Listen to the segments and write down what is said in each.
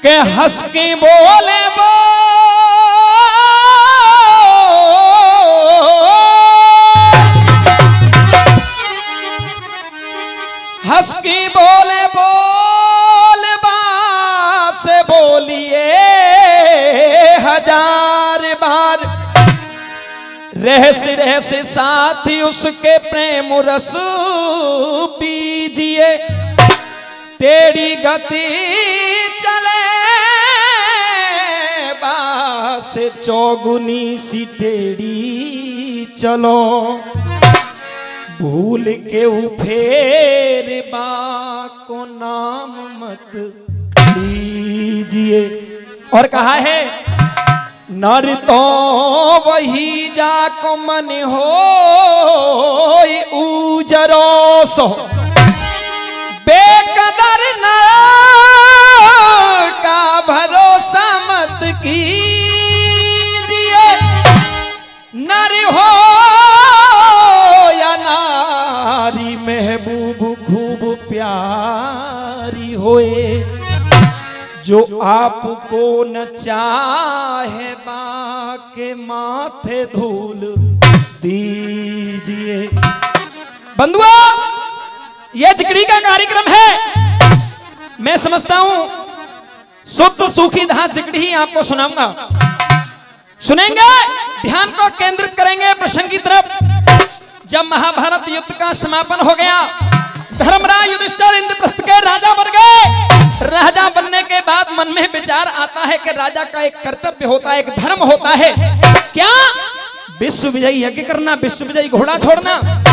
के हंस के बोले हंस की बोले बोल से बोलिए हजार बार रहस रहस साथी उसके प्रेम रस पीजिए टेढ़ी गति चले बास चौगुनी सी टेढ़ी चलो भूल के फेर बा को नाम मत लीजिए। और कहा है नर तो वही जाको मन हो उजरो सो बेकदर न का भरोसा मत कीजिए। नर हो या नारी महबूब खूब प्यारी होए जो आपको न चाहे बाके माथे धूल दीजिए। बंधुओं यह जिक्री का कार्यक्रम है। मैं समझता हूं शुद्ध सूखी धास जिक्री ही आपको सुनाऊंगा। सुनेंगे, ध्यान को केंद्रित करेंगे प्रसंग की तरफ। जब महाभारत युद्ध का समापन हो गया, धर्मराज युधिष्ठिर इंद्रप्रस्थ के राजा बन गए। राजा बनने के बाद मन में विचार आता है कि राजा का एक कर्तव्य होता है, एक धर्म होता है। क्या? विश्व विजयी यज्ञ करना, विश्व विजयी घोड़ा छोड़ना।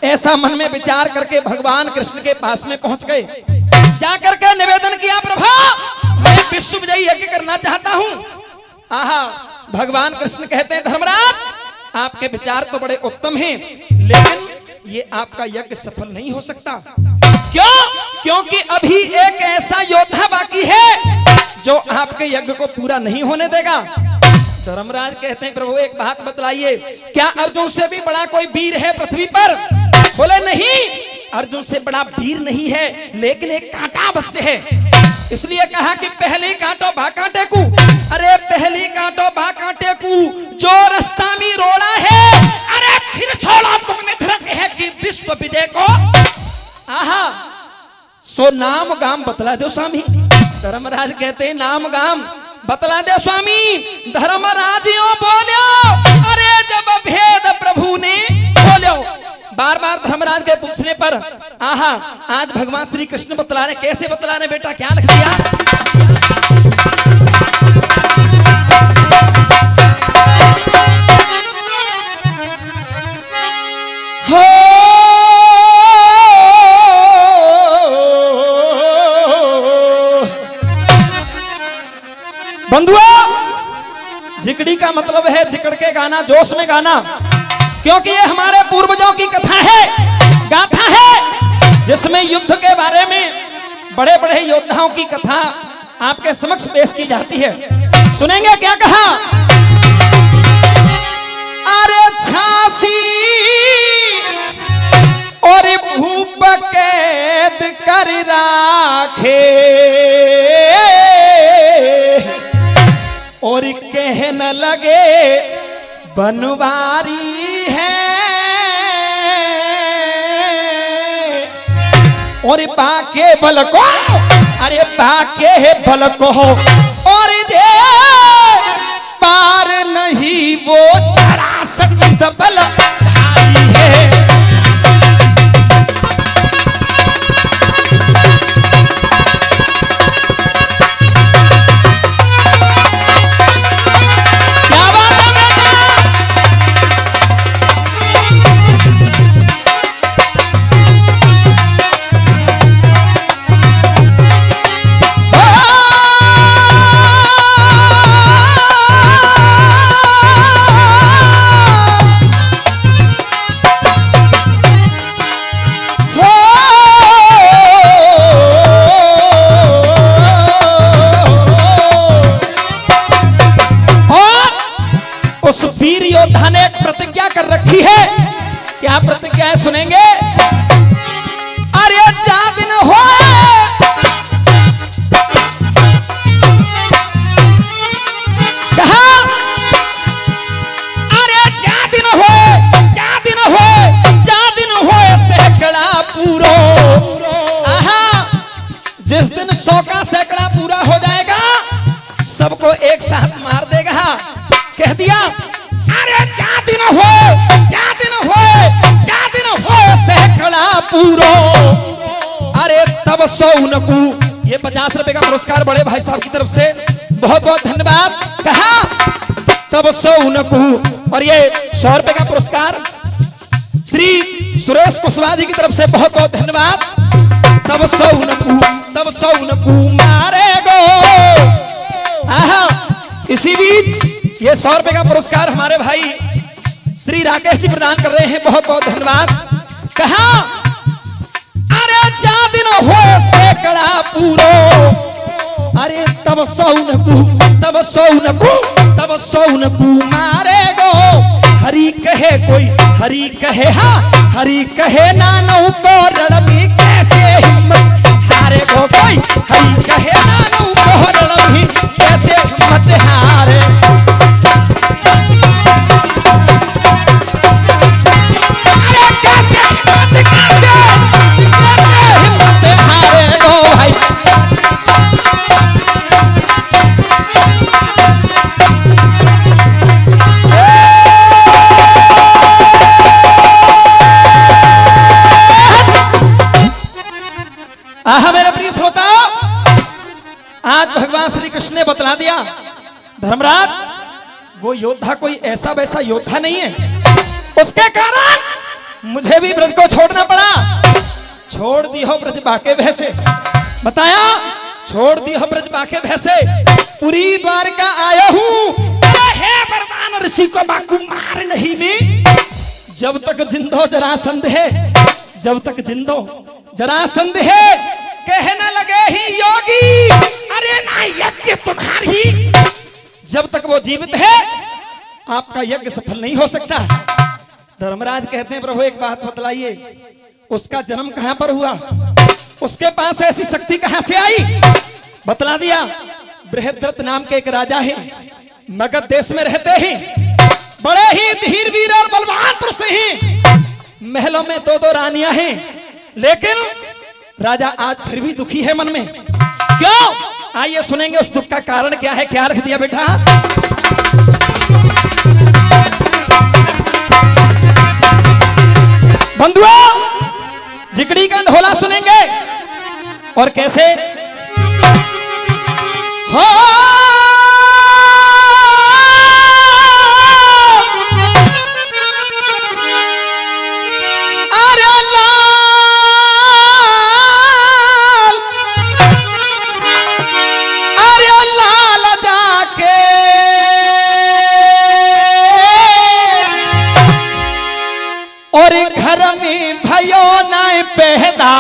ऐसा मन में विचार करके भगवान कृष्ण के पास में पहुंच गए। जाकर के निवेदन किया, प्रभु मैं विश्व विजयी यज्ञ करना चाहता हूं। आहा, भगवान कृष्ण कहते हैं धर्मराज आपके विचार तो बड़े उत्तम हैं, लेकिन ये आपका यज्ञ सफल नहीं हो सकता। क्यों? क्योंकि अभी एक ऐसा योद्धा बाकी है जो आपके यज्ञ को पूरा नहीं होने देगा। धर्मराज कहते हैं प्रभु एक बात बतलाइए, क्या अर्जुन से भी बड़ा कोई वीर है पृथ्वी पर? बोले नहीं, अर्जुन से बड़ा वीर नहीं है, लेकिन एक कांटा अवश्य है। इसलिए कहा कि पहली कांटो भा कांटे को। अरे पहली कांटो भा कांटे को जो रास्ता में रोड़ा है, अरे फिर छोड़ो तुमने धर्म है कि विश्व विजय को। आहा, सो नाम गाम बतला दो स्वामी। धर्मराज कहते हैं नाम गाम बतला दे स्वामी। धर्मराजियों बोलो, अरे जब भेद प्रभु ने बोलो। बार बार धर्मराज के पूछने पर आहा, आज भगवान श्री कृष्ण बतला रहे। कैसे बतला रहे बेटा, क्या लिख दिया? हो बंधुओं, जिकड़ी का मतलब है जिकड़ के गाना, जोश में गाना। क्योंकि ये हमारे पूर्वजों की कथा है, गाथा है, जिसमें युद्ध के बारे में बड़े बड़े योद्धाओं की कथा आपके समक्ष पेश की जाती है। सुनेंगे क्या कहा? अरे झांसी और भूप कैद कर राखे और कहने लगे बनवारी है और बाके बल को, अरे बाके बल को और जे पार नहीं वो जरासंध बलधारी है। उस वीर योद्धा ने एक प्रतिज्ञा कर रखी है। क्या प्रतिज्ञा है सुनेंगे? अरे जा दिन हो सबको एक साथ मार देगा। कह दिया अरे जा दिन हो सैकड़ा पूरो। अरे तब सौनकू, ये 50 रुपए का पुरस्कार बड़े भाई साहब की तरफ से, बहुत बहुत धन्यवाद। कहा तब सौनकू, और ये 100 रुपए का पुरस्कार श्री सुरेश कुशवाहा जी की तरफ से, बहुत बहुत धन्यवाद। तब सौनकू मारे गो। इसी बीच ये 100 रुपए का पुरस्कार हमारे भाई श्री राकेश जी प्रदान कर रहे हैं, बहुत बहुत धन्यवाद। कहा अरे जा दिन हो सैकड़ा पूरो। अरे तब सौनकू मारे गो। हरि कहे हरि कहे नानौ को रणमी कैसे हिम्मत हारे गो कोई। हरि कहे नानौ को रणमी कैसे हिम्मत हारे। अरे कैसे हिम्मत हारे गो भाई। मेरे प्रिय श्रोता, आज भगवान श्री कृष्ण ने बतला दिया धर्मराज वो योद्धा कोई ऐसा वैसा योद्धा नहीं है। उसके कारण मुझे भी ब्रज को छोड़ना पड़ा। छोड़ दी हो ब्रज बाके भैसे, बताया छोड़ दी हो ब्रज बाके भैसे। पूरी द्वारका आया हूं, हे वरदान ऋषि को बाकू मार नहीं में। जब तक जिंदो जरासंध है, जब तक जिंदो जरासंध है, कहने लगे ही योगी अरे ना यज्ञ तुम्हारी। जब तक वो जीवित है आपका यज्ञ सफल नहीं हो सकता। धर्मराज कहते हैं प्रभु एक बात बतलाइए, उसका जन्म कहां पर हुआ, उसके पास ऐसी शक्ति कहां से आई। बतला दिया बृहद्रथ नाम के एक राजा है, मगध देश में रहते हैं, बड़े ही धीर वीर और बलवान पुरुष हैं। महलों में 2-2 रानियां हैं, लेकिन राजा आज फिर भी दुखी है मन में। क्यों? आइए सुनेंगे उस दुख का कारण क्या है। क्या रख दिया बेटा? बंधुओं जिकड़ी का ढोला सुनेंगे और कैसे हो। और घर में भयो नाय पैदा।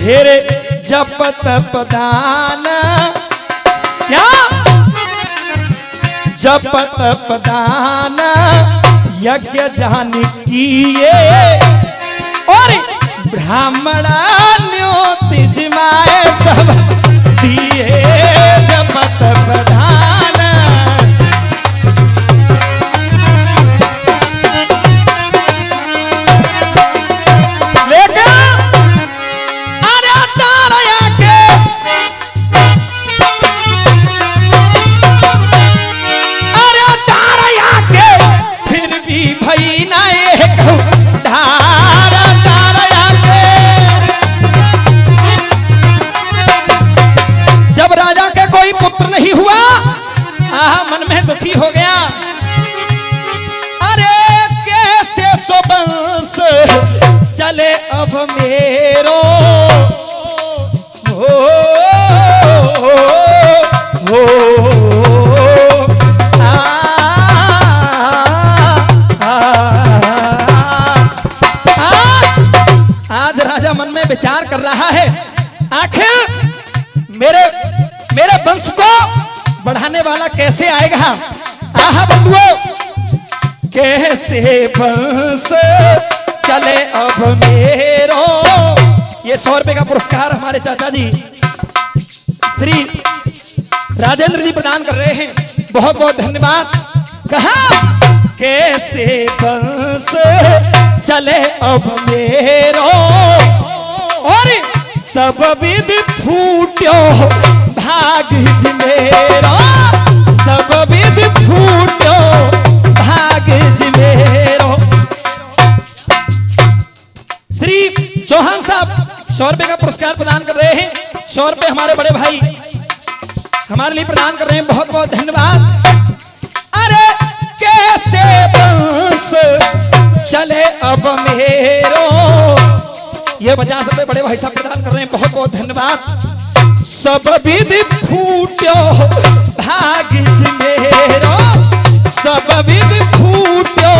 हेरे जप तप दान, क्या जप तप दान यज्ञ जान किए। और ब्राह्मणा न्योति जिमाए सब दिए। जप तप दान नहीं हुआ। मन में दुखी हो गया। अरे कैसे सोबंस चले अब मेरो। हो बंधुओं कैसे बंस चले अब मेरो। ये 100 रुपए का पुरस्कार हमारे चाचा जी श्री राजेंद्र जी प्रदान कर रहे हैं, बहुत बहुत धन्यवाद। कहा कैसे बंस चले अब मेरो और सब विध फूट्यो भाग मेरो, सब विध फूट्यो भाग मेरो। श्री चौहान साहब 100 रुपए का पुरस्कार प्रदान कर रहे हैं, 100 रुपए हमारे बड़े भाई हमारे लिए प्रदान कर रहे हैं, बहुत बहुत धन्यवाद। अरे कैसे बंस चले अब मेरो, ये 50 रुपए बड़े भाई साहब प्रदान कर रहे हैं, बहुत बहुत धन्यवाद। सब विध फूट्यो भाग मेरो, सब विध फूट्यो